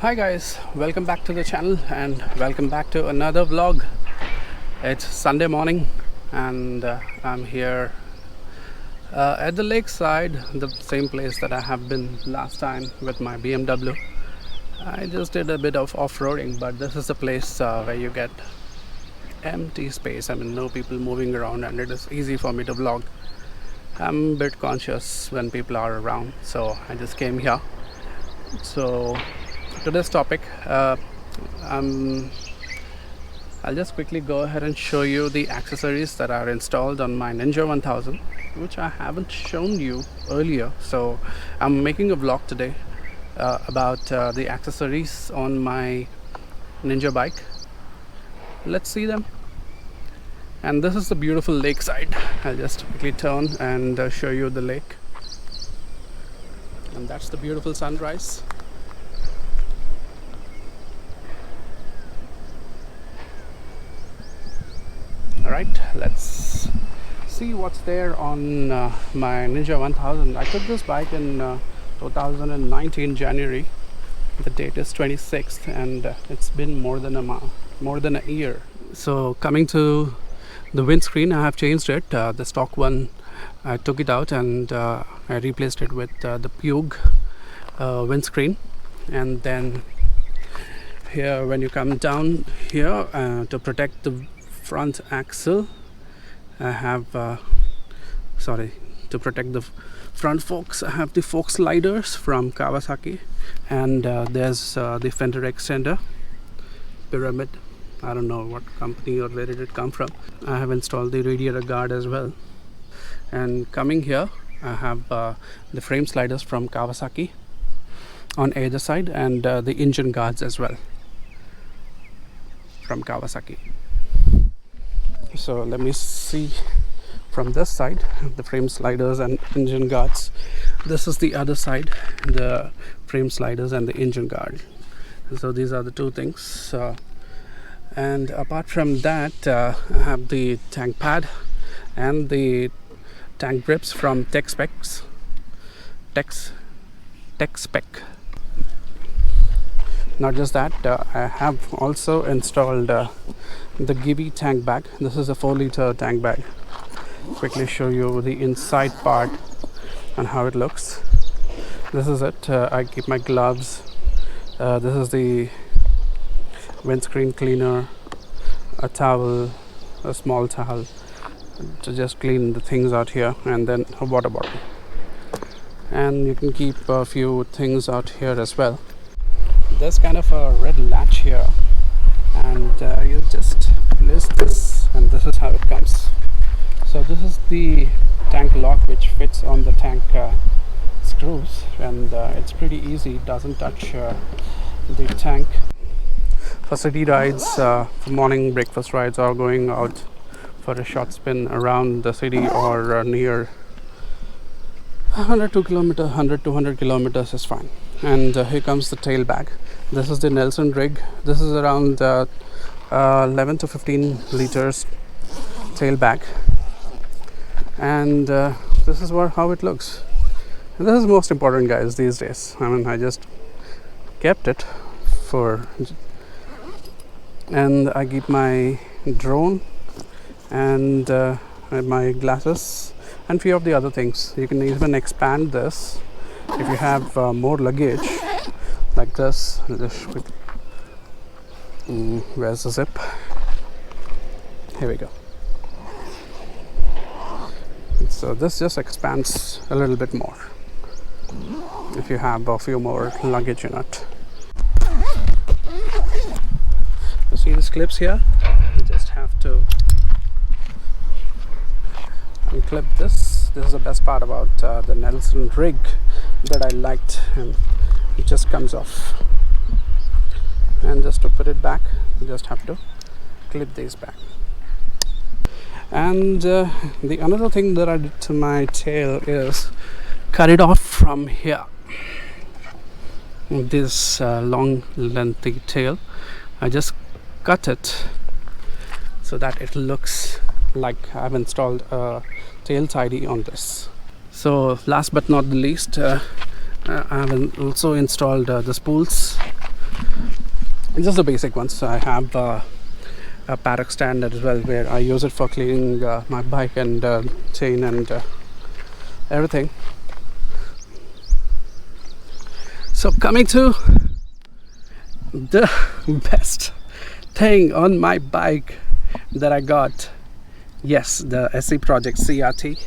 Hi guys, welcome back to the channel and welcome back to another vlog. It's Sunday morning and I'm here at the lakeside, the same place that I have been last time with my BMW. I just did a bit of off-roading, but this is the place where you get empty space. I mean, no people moving around, and it is easy for me to vlog. I'm a bit conscious when people are around, so I just came here. So today's topic, I'll just quickly go ahead and show you the accessories that are installed on my Ninja 1000, which I haven't shown you earlier. So I'm making a vlog today about the accessories on my Ninja bike. Let's see them. And this is the beautiful lakeside. I'll just quickly turn and show you the lake. And that's the beautiful sunrise. Alright, let's see what's there on my Ninja 1000. I took this bike in 2019 January. The date is 26th and it's been more than a year. So coming to the windscreen, I have changed it. The stock one, I took it out and I replaced it with the Puig windscreen. And then here, when you come down here to protect the front axle, I have to protect the front forks, I have the fork sliders from Kawasaki, and there's the fender extender pyramid. I don't know what company or where did it come from. I have installed the radiator guard as well. And coming here, I have the frame sliders from Kawasaki on either side, and the engine guards as well from Kawasaki. So let me see from this side, the frame sliders and engine guards. This is the other side, the frame sliders and the engine guard. So these are the two things. And apart from that, I have the tank pad and the tank grips from Tech Spec. Not just that, I have also installed the Givi tank bag. This is a 4-liter tank bag. Quickly show you the inside part and how it looks. This is it. I keep my gloves. This is the windscreen cleaner, a towel, a small towel to just clean the things out here, and then a water bottle. And you can keep a few things out here as well. There's kind of a red latch here, and you just list this, and this is how it comes. So this is the tank lock which fits on the tank screws, and it's pretty easy. It doesn't touch the tank. For city rides, for morning breakfast rides, or going out for a short spin around the city or near 100 to 200 kilometers is fine. And here comes the tail bag. This is the Nelson Rigg. This is around 11 to 15 liters tail bag, and this is how it looks. And this is most important, guys, these days. I mean, I just kept it for, and I keep my drone and my glasses and few of the other things. You can even expand this if you have more luggage like this. Where's the zip? Here we go. So this just expands a little bit more if you have a few more luggage in it. You see these clips here? You just have to unclip this. This is the best part about the Nelson Rigg that I liked, and it just comes off. And just to put it back, you just have to clip these back. And the another thing that I did to my tail is cut it off from here. This long lengthy tail, I just cut it so that it looks like I've installed a tail tidy on this. So last but not the least, I have also installed the spools just the basic ones. I have a paddock stand as well, where I use it for cleaning my bike and chain and everything. So coming to the best thing on my bike that I got, yes, the SC Project CRT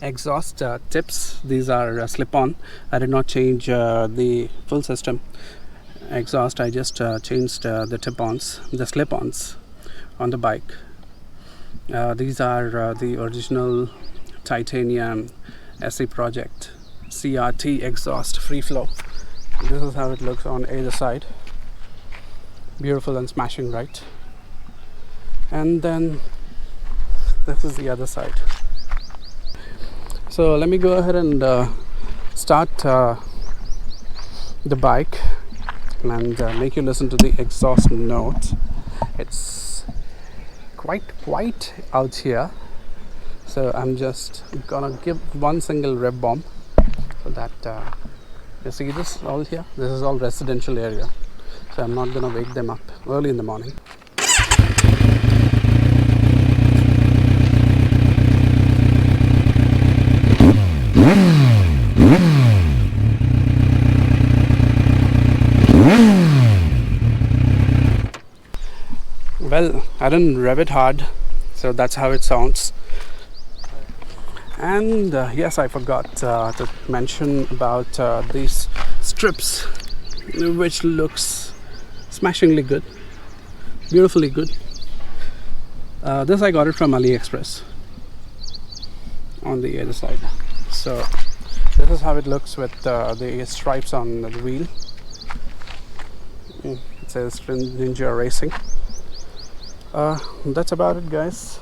exhaust tips. These are slip-on. I did not change the full system exhaust. I just changed the tip-ons, the slip-ons on the bike. These are the original titanium SC Project CRT exhaust free flow. This is how it looks on either side. Beautiful and smashing, right? And then this is the other side. So let me go ahead and start the bike and make you listen to the exhaust note. It's quite quiet out here, so I'm just gonna give one single rev bomb so that you see this all here. This is all residential area, so I'm not gonna wake them up early in the morning. Well, I didn't rev it hard, so that's how it sounds. And yes, I forgot to mention about these strips, which looks smashingly good, beautifully good. This I got it from AliExpress on the other side. So this is how it looks with the stripes on the wheel. It says Ninja Racing. That's about it, guys.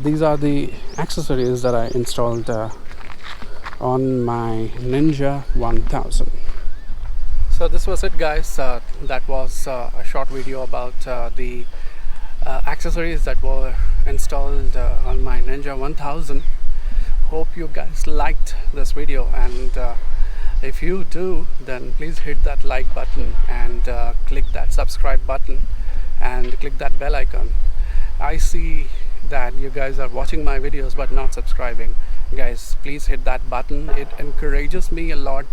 These are the accessories that I installed on my Ninja 1000. So this was it, guys. That was a short video about the accessories that were installed on my Ninja 1000. Hope you guys liked this video, and if you do, then please hit that like button and click that subscribe button and click that bell icon. I see that you guys are watching my videos but not subscribing. Guys, please hit that button. It encourages me a lot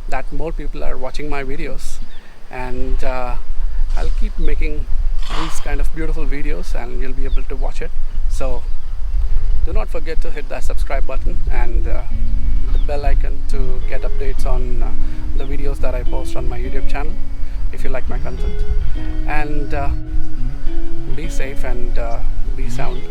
that more people are watching my videos, and I'll keep making these kind of beautiful videos and you'll be able to watch it. So do not forget to hit that subscribe button and the bell icon to get updates on the videos that I post on my YouTube channel if you like my content. And be safe and be sound.